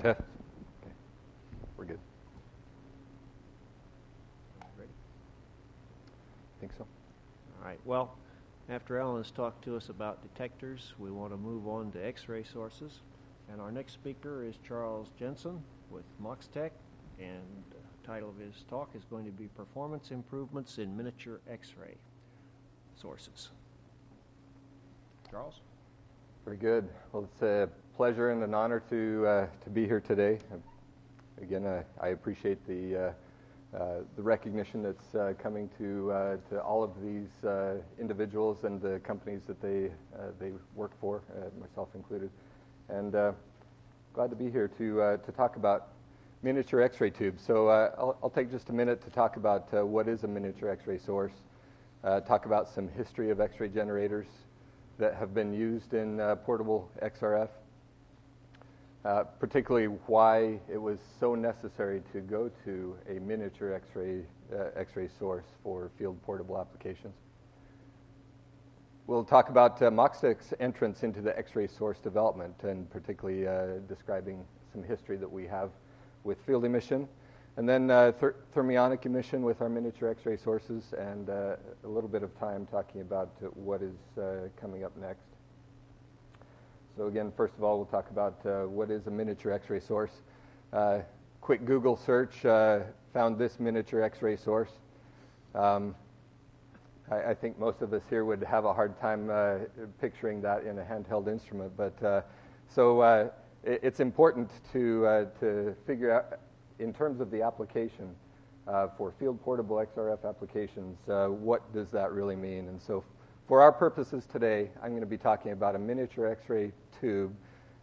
Test. Okay. We're good. Ready? I think so. All right. Well, after Alan has talked to us about detectors, we want to move on to X-ray sources. And our next speaker is Charles Jensen with Moxtek, and the title of his talk is going to be Performance Improvements in Miniature X-ray Sources. Charles? Very good. Well, it's a pleasure and an honor to be here today. Again, I appreciate the recognition that's coming to all of these individuals and the companies that they work for, myself included. And glad to be here to talk about miniature X-ray tubes. So I'll take just a minute to talk about what is a miniature X-ray source, talk about some history of X-ray generators that have been used in portable XRF, particularly why it was so necessary to go to a miniature X-ray source for field portable applications. We'll talk about Moxtek's entrance into the X-ray source development, and particularly describing some history that we have with field emission, and then thermionic emission with our miniature X-ray sources, and a little bit of time talking about what is coming up next. So again, first of all, we'll talk about what is a miniature X-ray source. Quick Google search found this miniature X-ray source. I think most of us here would have a hard time picturing that in a handheld instrument, but so it's important to figure out, in terms of the application for field portable XRF applications, what does that really mean? And so for our purposes today, I'm going to be talking about a miniature X-ray tube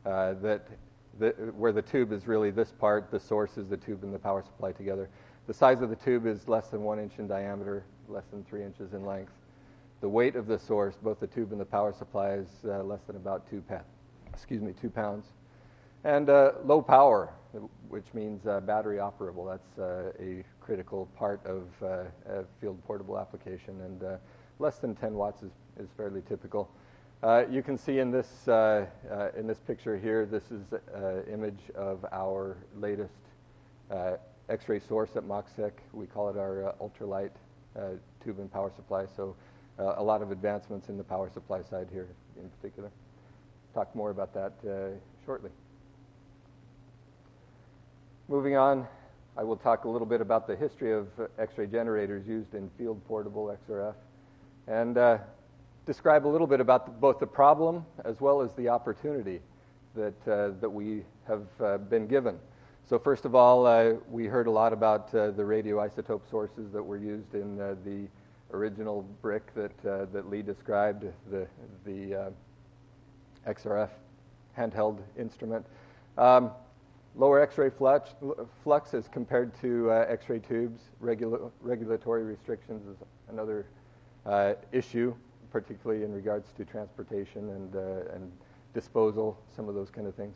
where the tube is really this part, the source is the tube and the power supply together. The size of the tube is less than 1 inch in diameter, less than 3 inches in length. The weight of the source, both the tube and the power supply, is less than about 2 pounds. And low power, which means battery operable. That's a critical part of a field portable application, and less than 10 watts is fairly typical. You can see in this picture here, this is an image of our latest X-ray source at Moxtek. We call it our Ultra-Lite tube and power supply. So a lot of advancements in the power supply side here in particular. Talk more about that shortly. Moving on, I will talk a little bit about the history of X-ray generators used in field portable XRF, and describe a little bit about both the problem as well as the opportunity that we have been given. So first of all, we heard a lot about the radioisotope sources that were used in the original brick that Lee described, the XRF handheld instrument. Lower X-ray flux as compared to X-ray tubes. Regulatory restrictions is another issue, particularly in regards to transportation and disposal, some of those kind of things.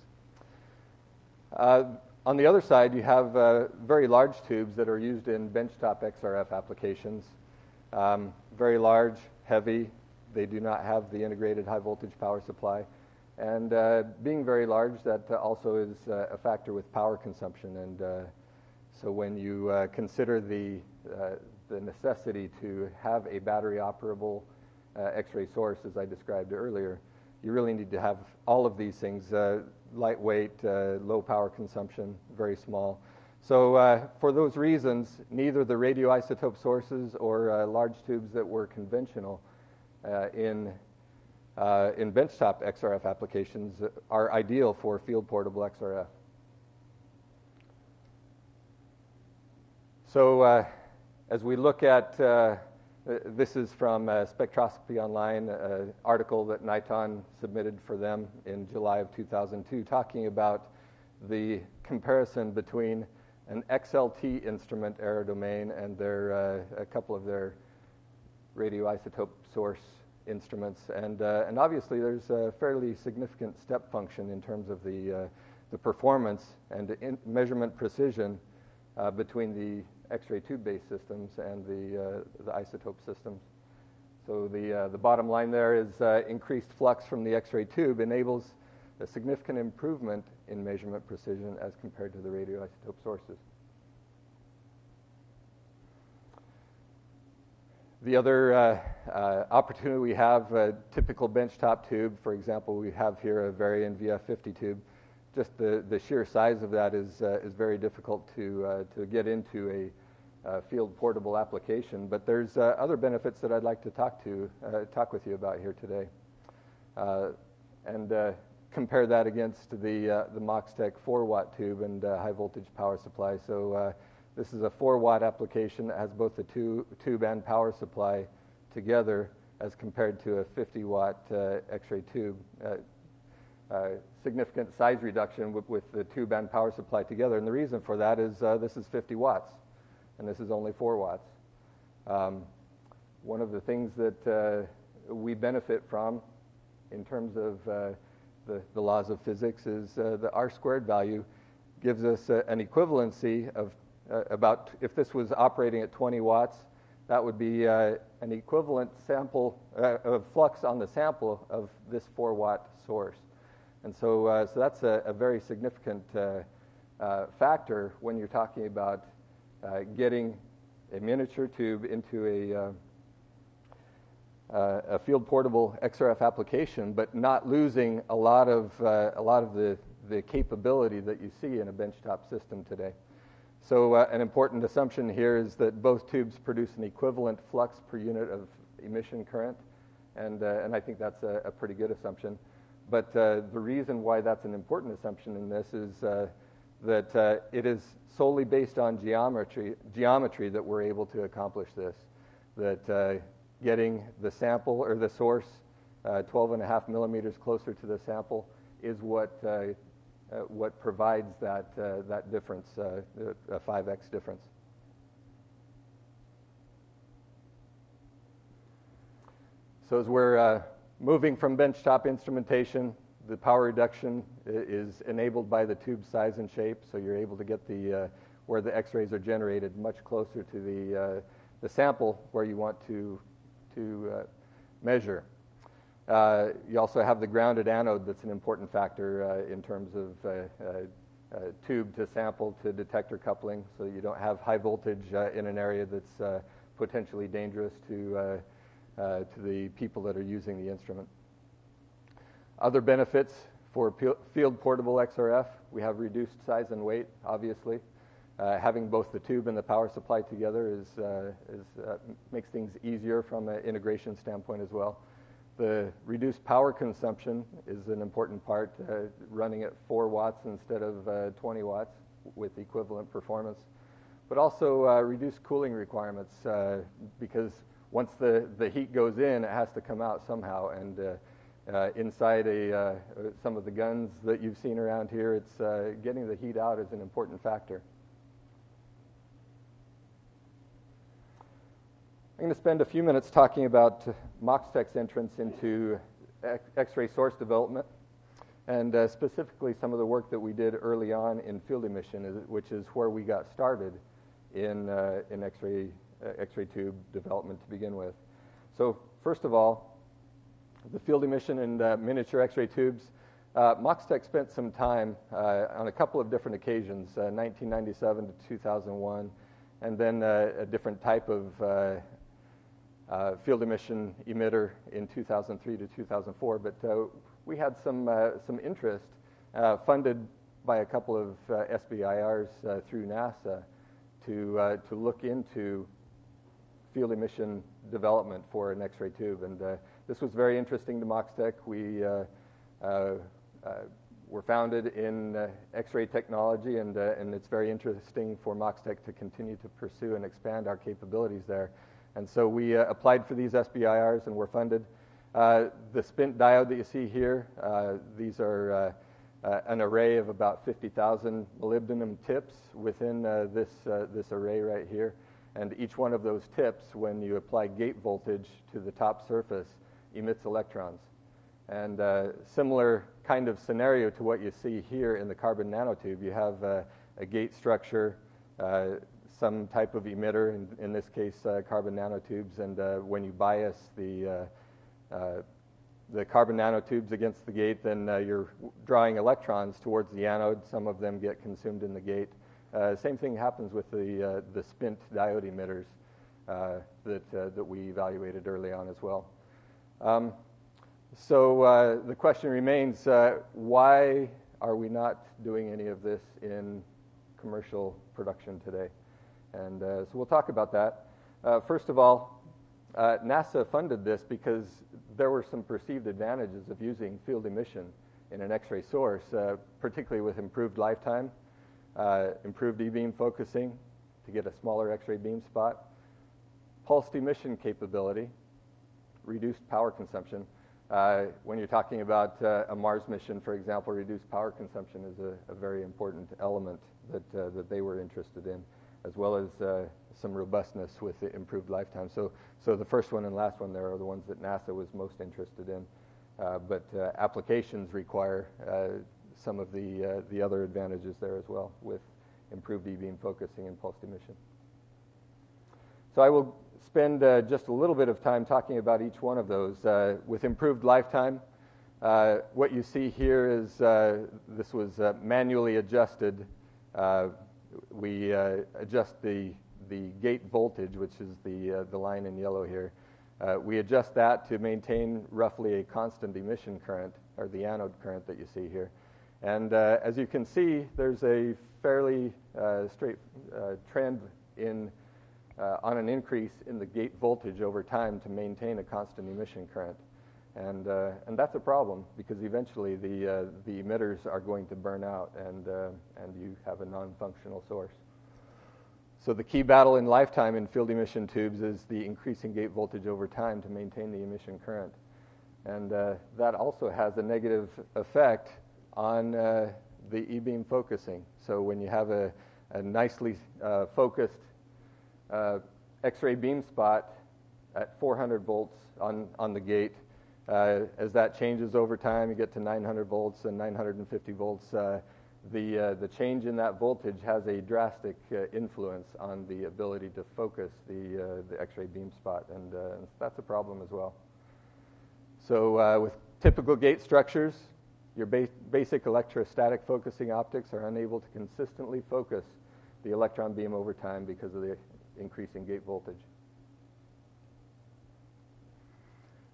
On the other side, you have very large tubes that are used in benchtop XRF applications. Very large, heavy. They do not have the integrated high voltage power supply. And being very large, that also is a factor with power consumption. And so when you consider the necessity to have a battery operable X-ray source, as I described earlier, you really need to have all of these things: lightweight, low power consumption, very small. So for those reasons, neither the radioisotope sources or large tubes that were conventional in benchtop XRF applications are ideal for field portable XRF. So as we look at, this is from Spectroscopy Online, an article that Niton submitted for them in July of 2002, talking about the comparison between an XLT instrument, Aerodomain, and a couple of their radioisotope source instruments, and obviously there's a fairly significant step function in terms of the performance and measurement precision between the X-ray tube-based systems and the isotope systems. So the bottom line there is increased flux from the X-ray tube enables a significant improvement in measurement precision as compared to the radioisotope sources. The other opportunity we have, a typical benchtop tube, for example, we have here a Varian VF50 tube. Just the sheer size of that is very difficult to get into a field portable application. But there's other benefits that I'd like to talk with you about here today, and compare that against the Moxtek 4-watt tube and high voltage power supply. So this is a 4-watt application that has both the tube and power supply together, as compared to a 50-watt X-ray tube. Significant size reduction with the tube and power supply together. And the reason for that is this is 50 watts, and this is only 4 watts. One of the things that we benefit from in terms of the laws of physics is the R-squared value gives us an equivalency of about, if this was operating at 20 watts, that would be an equivalent sample of flux on the sample of this 4-watt source. And so, so that's a very significant factor when you're talking about getting a miniature tube into a field portable XRF application, but not losing a lot of the capability that you see in a benchtop system today. So an important assumption here is that both tubes produce an equivalent flux per unit of emission current, and I think that's a pretty good assumption. But the reason why that's an important assumption in this is that it is solely based on geometry that we're able to accomplish this. That getting the sample or the source 12.5 millimeters closer to the sample is what provides that difference, a 5x difference. So as we're moving from benchtop instrumentation, the power reduction is enabled by the tube size and shape, so you're able to get where the X-rays are generated much closer to the sample where you want to measure. You also have the grounded anode that's an important factor in terms of tube to sample to detector coupling, so you don't have high voltage in an area that's potentially dangerous to the people that are using the instrument. Other benefits for field portable XRF, we have reduced size and weight, obviously. Having both the tube and the power supply together makes things easier from an integration standpoint as well. The reduced power consumption is an important part, running at 4 watts instead of 20 watts with equivalent performance. But also reduced cooling requirements, because once the heat goes in, it has to come out somehow. And inside some of the guns that you've seen around here, it's getting the heat out is an important factor. I'm going to spend a few minutes talking about Moxtek's entrance into X-ray source development, and specifically some of the work that we did early on in field emission, which is where we got started in X-ray tube development to begin with. So first of all, the field emission and miniature X-ray tubes. Moxtek spent some time on a couple of different occasions, 1997 to 2001, and then a different type of field emission emitter in 2003 to 2004. But we had some interest funded by a couple of SBIRs through NASA to look into field emission development for an X-ray tube, and this was very interesting to Moxtek. We were founded in X-ray technology, and it's very interesting for Moxtek to continue to pursue and expand our capabilities there. And so we applied for these SBIRs and were funded. The spint diode that you see here, these are an array of about 50,000 molybdenum tips within this array right here. And each one of those tips, when you apply gate voltage to the top surface, emits electrons. And similar kind of scenario to what you see here in the carbon nanotube. You have a gate structure, some type of emitter, in this case carbon nanotubes, and when you bias the the carbon nanotubes against the gate, then you're drawing electrons towards the anode. Some of them get consumed in the gate. Same thing happens with the spint diode emitters that we evaluated early on as well. So the question remains, why are we not doing any of this in commercial production today? And so we'll talk about that. First of all, NASA funded this because there were some perceived advantages of using field emission in an X-ray source, particularly with improved lifetime, improved E-beam focusing to get a smaller X-ray beam spot, pulsed emission capability, reduced power consumption. When you're talking about a Mars mission, for example, reduced power consumption is a very important element that they were interested in, as well as some robustness with the improved lifetime. So the first one and last one there are the ones that NASA was most interested in. But applications require some of the other advantages there as well, with improved E-beam focusing and pulsed emission. So I will spend just a little bit of time talking about each one of those. With improved lifetime, what you see here is this was manually adjusted. We adjust the gate voltage, which is the line in yellow here. We adjust that to maintain roughly a constant emission current, or the anode current that you see here. And as you can see, there's a fairly straight trend on an increase in the gate voltage over time to maintain a constant emission current. And that's a problem, because eventually the emitters are going to burn out, and you have a non-functional source. So the key battle in lifetime in field emission tubes is the increasing gate voltage over time to maintain the emission current. And that also has a negative effect on the E-beam focusing. So when you have a nicely focused X-ray beam spot at 400 volts on the gate, as that changes over time, you get to 900 volts and 950 volts. The change in that voltage has a drastic influence on the ability to focus the X-ray beam spot, and that's a problem as well. So with typical gate structures, your basic electrostatic focusing optics are unable to consistently focus the electron beam over time because of the increasing gate voltage.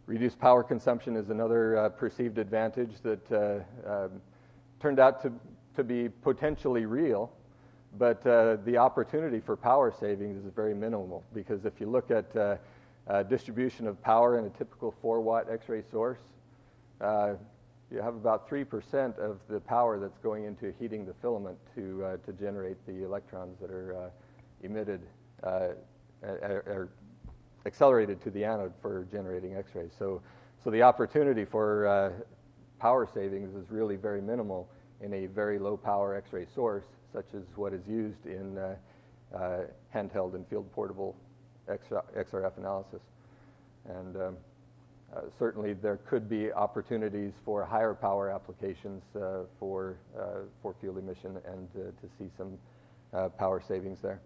Reduced power consumption is another perceived advantage that turned out to be potentially real, but the opportunity for power savings is very minimal, because if you look at distribution of power in a typical 4-watt X-ray source, you have about 3% of the power that's going into heating the filament to generate the electrons that are emitted or accelerated to the anode for generating X-rays. So the opportunity for power savings is really very minimal in a very low power X-ray source, such as what is used in handheld and field portable XRF analysis. And certainly there could be opportunities for higher power applications for field emission and to see some power savings there.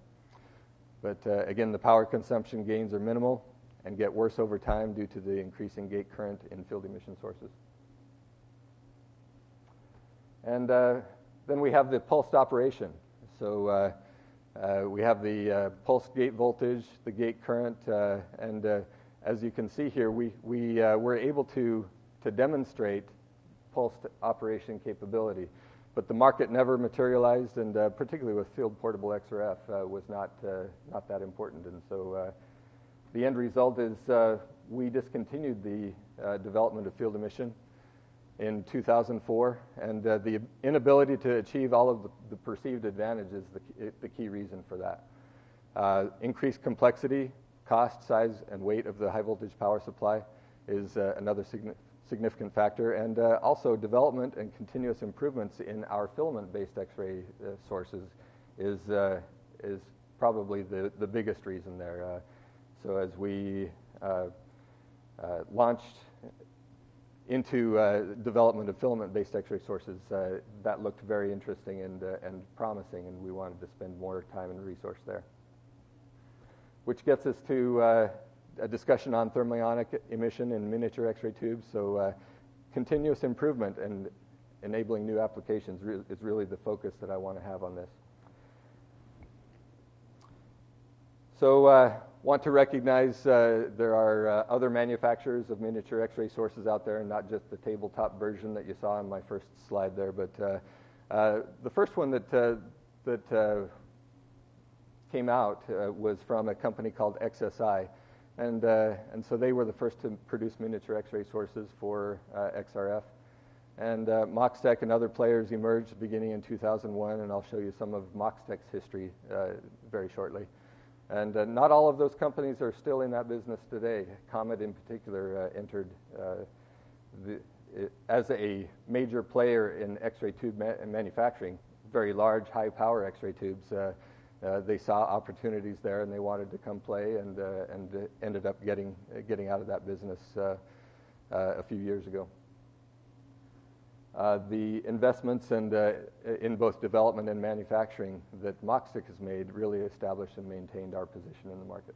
But again, the power consumption gains are minimal and get worse over time due to the increasing gate current in field emission sources. And then we have the pulsed operation. So we have the pulsed gate voltage, the gate current, and as you can see here, we were able to demonstrate pulsed operation capability. But the market never materialized, and particularly with field portable XRF was not that important. And so the end result is we discontinued the development of field emission in 2004, and the inability to achieve all of the perceived advantages is the key reason for that. Increased complexity, cost, size, and weight of the high voltage power supply is another significant factor, and also development and continuous improvements in our filament-based X-ray sources is probably the biggest reason there. So as we launched into development of filament-based X-ray sources, that looked very interesting and promising, and we wanted to spend more time and resource there. Which gets us to a discussion on thermionic emission in miniature X-ray tubes. So continuous improvement and enabling new applications is really the focus that I want to have on this. So want to recognize there are other manufacturers of miniature X-ray sources out there, and not just the tabletop version that you saw on my first slide there. But the first one that came out was from a company called XSI, and so they were the first to produce miniature X-ray sources for XRF. And Moxtek and other players emerged beginning in 2001, and I'll show you some of Moxtek's history very shortly. And not all of those companies are still in that business today. Comet in particular entered as a major player in X-ray tube manufacturing, very large, high-power X-ray tubes. They saw opportunities there, and they wanted to come play, and ended up getting out of that business a few years ago. The investments in both development and manufacturing that Moxtek has made really established and maintained our position in the market.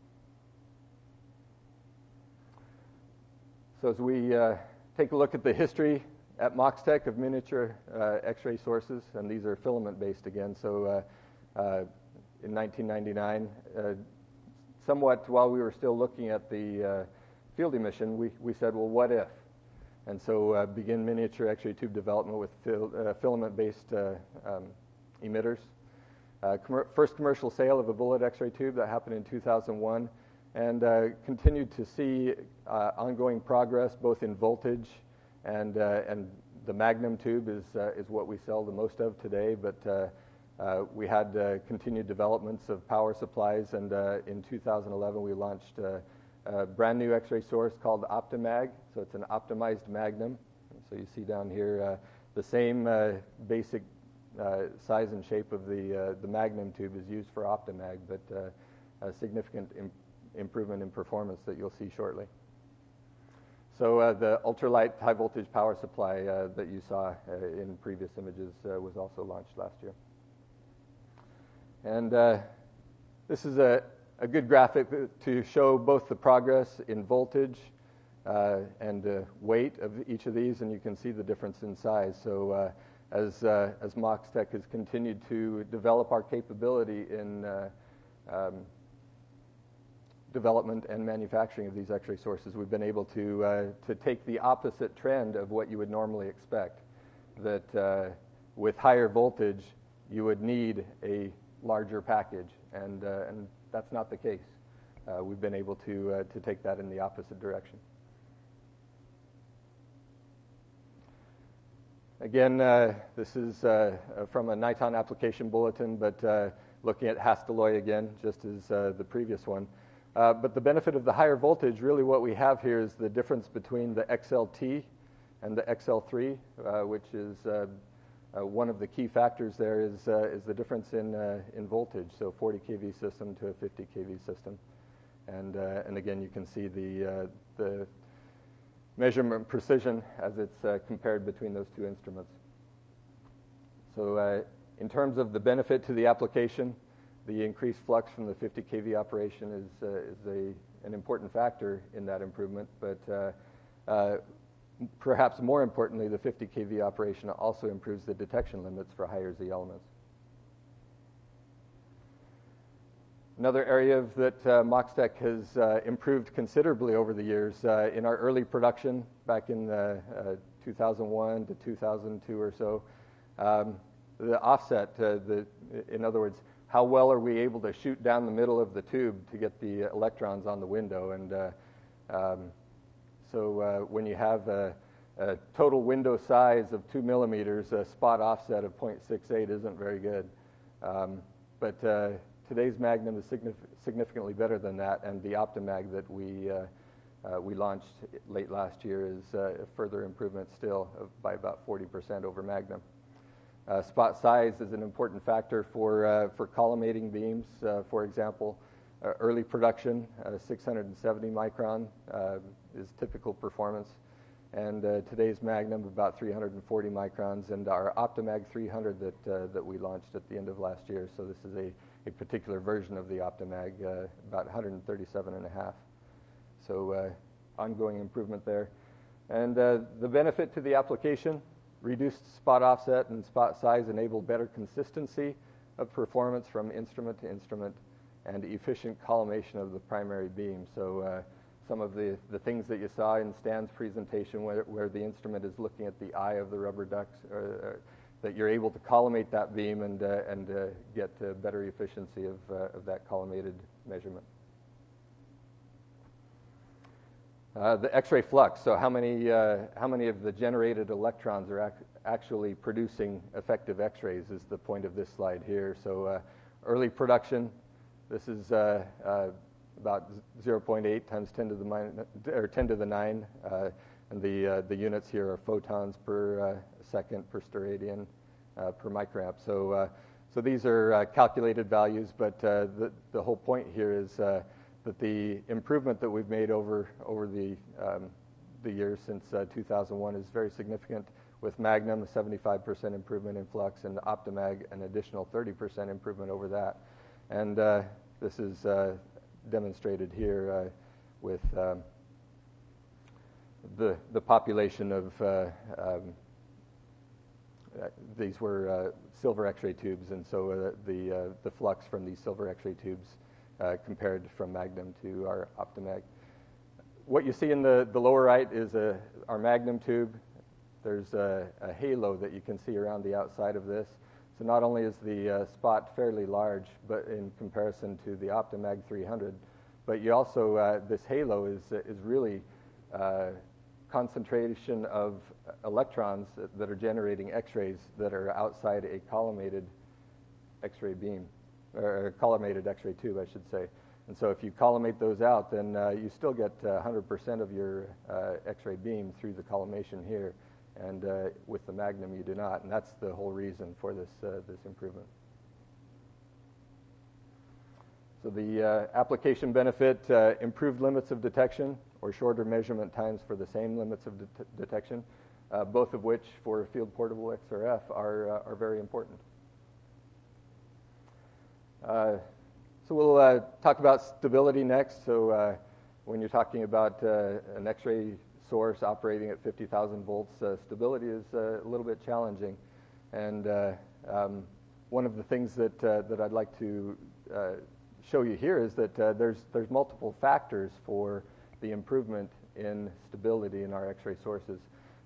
So as we take a look at the history at Moxtek of miniature X-ray sources, and these are filament-based again. So in 1999, somewhat while we were still looking at the field emission, we said, well, what if? And so begin miniature X-ray tube development with filament-based emitters. First commercial sale of a bullet X-ray tube that happened in 2001, and continued to see ongoing progress both in voltage and the Magnum tube is what we sell the most of today. But we had continued developments of power supplies, and in 2011 we launched a brand new X-ray source called OptiMag. So it's an optimized Magnum. So you see down here the same basic size and shape of the Magnum tube is used for OptiMag, but a significant improvement in performance that you'll see shortly. So the Ultra-Lite high voltage power supply that you saw in previous images was also launched last year. And this is a good graphic to show both the progress in voltage and weight of each of these, and you can see the difference in size. So as Moxtek has continued to develop our capability in development and manufacturing of these X-ray sources, we've been able to take the opposite trend of what you would normally expect, that with higher voltage you would need a larger package, and that's not the case. We've been able to take that in the opposite direction. Again, this is from a Niton application bulletin, but looking at Hastelloy again, just as the previous one. But the benefit of the higher voltage, really what we have here is the difference between the XLT and the XL3, which is one of the key factors there is the difference in voltage, so 40 kV system to a 50 kV system, and again you can see the measurement precision as it's compared between those two instruments. So in terms of the benefit to the application, the increased flux from the 50 kV operation is an important factor in that improvement, but perhaps more importantly, the 50 kV operation also improves the detection limits for higher Z elements. Another area that Moxtek has improved considerably over the years, in our early production back in 2001 to 2002 or so, the offset, in other words, how well are we able to shoot down the middle of the tube to get the electrons on the window, and so when you have a total window size of 2 millimeters, a spot offset of 0.68 isn't very good. But today's Magnum is significantly better than that, and the OptiMag that we launched late last year is a further improvement still by about 40% over Magnum. Spot size is an important factor for collimating beams. For example, early production, 670 micron is typical performance, and today's Magnum about 340 microns, and our OptiMag 300 that we launched at the end of last year. So this is a particular version of the OptiMag, about 137.5. So ongoing improvement there. And the benefit to the application, reduced spot offset and spot size enable better consistency of performance from instrument to instrument and efficient collimation of the primary beam. So some of the things that you saw in Stan's presentation where the instrument is looking at the eye of the rubber ducts, that you're able to collimate that beam and get better efficiency of that collimated measurement. The X-ray flux, so how many of the generated electrons are actually producing effective X-rays is the point of this slide here. So early production, this is about 0.8 times 10 to the 9, and the units here are photons per second per steradian per microamp. So these are calculated values, but the whole point here is that the improvement that we've made over the years since 2001 is very significant. With Magnum, a 75% improvement in flux, and Optimag, an additional 30% improvement over that. And this is demonstrated here with the population of these were silver X-ray tubes, and so the flux from these silver X-ray tubes compared from Magnum to our Optimag. What you see in the lower right is our Magnum tube. There's a halo that you can see around the outside of this. So not only is the spot fairly large, but in comparison to the Optimag 300, but you also, this halo is really concentration of electrons that are generating X-rays that are outside a collimated X-ray beam, or a collimated X-ray tube, I should say. And so if you collimate those out, then you still get 100% of your X-ray beam through the collimation here. And with the Magnum, you do not. And that's the whole reason for this improvement. So the application benefit, improved limits of detection or shorter measurement times for the same limits of detection, both of which for field portable XRF are very important. So we'll talk about stability next. So when you're talking about an X-ray source operating at 50,000 volts, stability is a little bit challenging. And one of the things that I'd like to show you here is that there's multiple factors for the improvement in stability in our X-ray sources.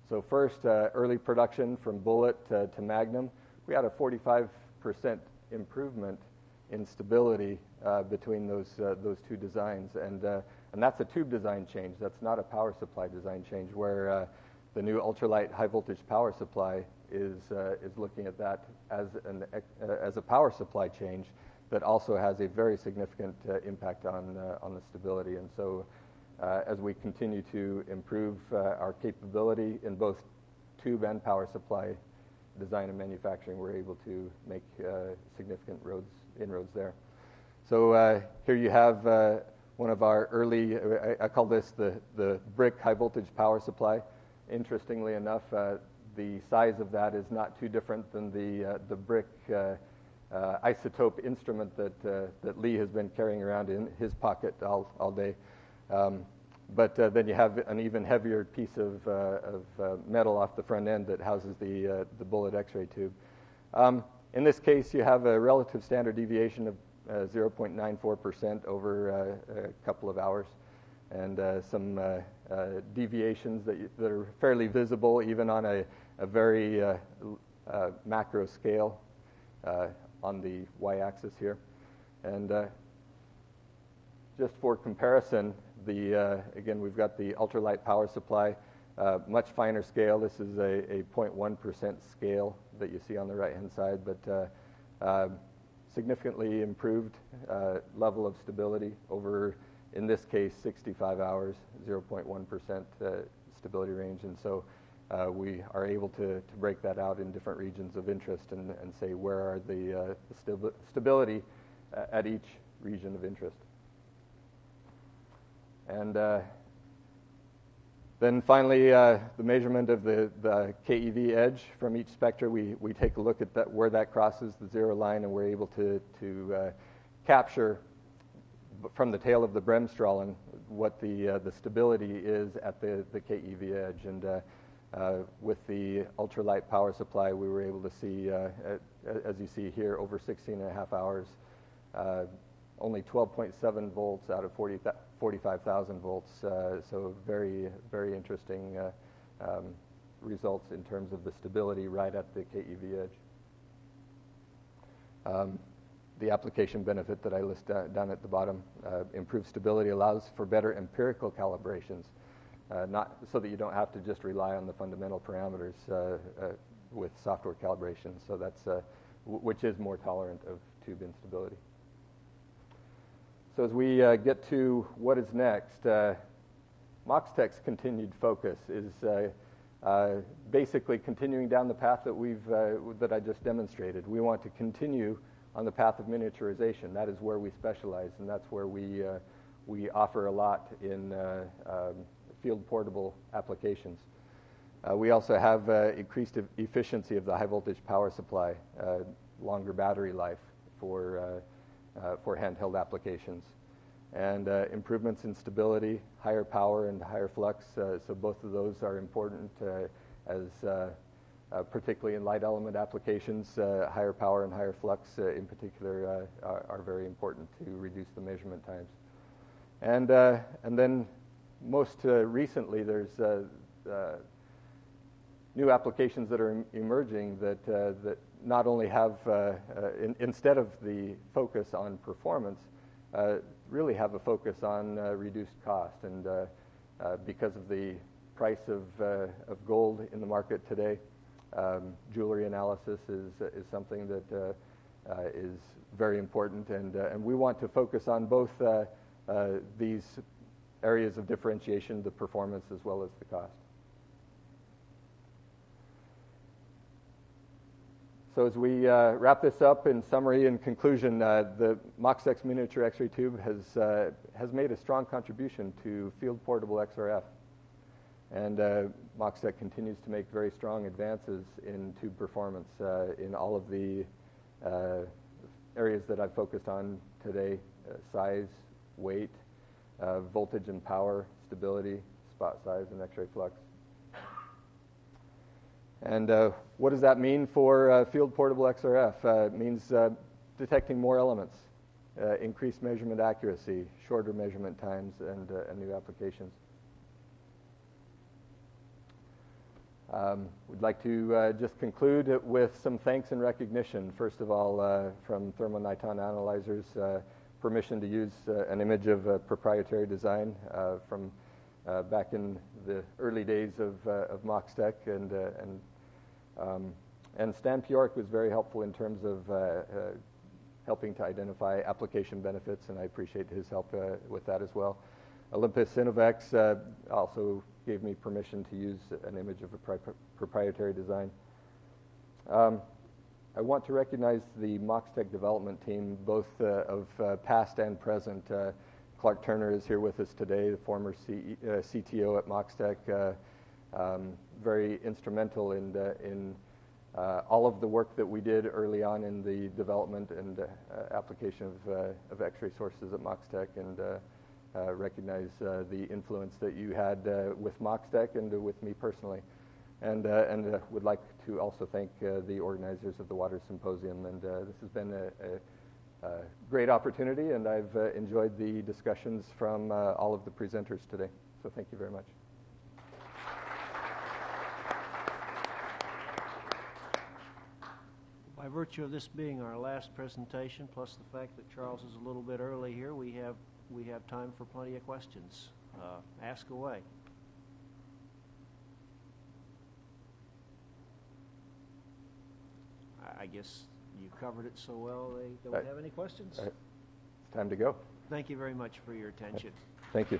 So first, early production from bullet to Magnum, we had a 45% improvement in stability between those two designs, and that's a tube design change. That's not a power supply design change, where the new Ultra-Lite high voltage power supply is looking at that as a power supply change that also has a very significant impact on the stability. And so as we continue to improve our capability in both tube and power supply design and manufacturing, we're able to make significant inroads there. So here you have one of our early, I call this the brick high voltage power supply. Interestingly enough, the size of that is not too different than the brick isotope instrument that Lee has been carrying around in his pocket all day. But then you have an even heavier piece of metal off the front end that houses the bullet X-ray tube. In this case, you have a relative standard deviation of 0.94% over a couple of hours, and some deviations that are fairly visible even on a very macro scale on the y-axis here. And just for comparison, again, we've got the Ultra-Lite power supply, much finer scale. This is a 0.1% scale that you see on the right-hand side, but significantly improved level of stability over, in this case, 65 hours, 0.1% stability range. And so we are able to break that out in different regions of interest and say where are the stability at each region of interest. And then finally, the measurement of the KEV edge from each spectra. We take a look at where that crosses the zero line, and we're able to capture from the tail of the Bremsstrahlung what the stability is at the KEV edge. And with the Ultra-Lite power supply, we were able to see, as you see here, over 16 and a half hours, only 12.7 volts out of 45,000 volts. So very, very interesting results in terms of the stability right at the KEV edge. The application benefit that I list down at the bottom, improved stability allows for better empirical calibrations, not so that you don't have to just rely on the fundamental parameters with software calibration. So that's which is more tolerant of tube instability. So as we get to what is next, Moxtek's continued focus is basically continuing down the path that that I just demonstrated. We want to continue on the path of miniaturization. That is where we specialize, and that's where we offer a lot in field portable applications. We also have increased efficiency of the high voltage power supply, longer battery life for handheld applications, and improvements in stability, higher power and higher flux. So both of those are important as particularly in light element applications. Higher power and higher flux in particular are very important to reduce the measurement times. And then most recently there's new applications that are emerging that not only have, instead of the focus on performance, really have a focus on reduced cost. And because of the price of gold in the market today, jewelry analysis is something that is very important, and we want to focus on both these areas of differentiation, the performance as well as the cost. So as we wrap this up, in summary and conclusion, the Moxtek's miniature X-ray tube has made a strong contribution to field portable XRF. And Moxtek continues to make very strong advances in tube performance in all of the areas that I've focused on today: size, weight, voltage and power, stability, spot size, and X-ray flux. And what does that mean for field portable XRF? It means detecting more elements, increased measurement accuracy, shorter measurement times, and new applications. We'd like to just conclude with some thanks and recognition. First of all, from Thermo-Niton Analyzers, permission to use an image of proprietary design from back in the early days of Moxtek, and Stan Pjork was very helpful in terms of helping to identify application benefits, and I appreciate his help with that as well. Olympus Innovex also gave me permission to use an image of a proprietary design. I want to recognize the Moxtek development team, both of past and present. Clark Turner is here with us today, the former CTO at Moxtek, very instrumental in all of the work that we did early on in the development and application of X-ray sources at Moxtek, and recognize the influence that you had with Moxtek and with me personally. And would like to also thank the organizers of the Water Symposium. And this has been a great opportunity, and I've enjoyed the discussions from all of the presenters today. So thank you very much. By virtue of this being our last presentation, plus the fact that Charles is a little bit early here, we have time for plenty of questions. Ask away. I guess you covered it so well they don't have any questions. It's time to go. Thank you very much for your attention. Thank you.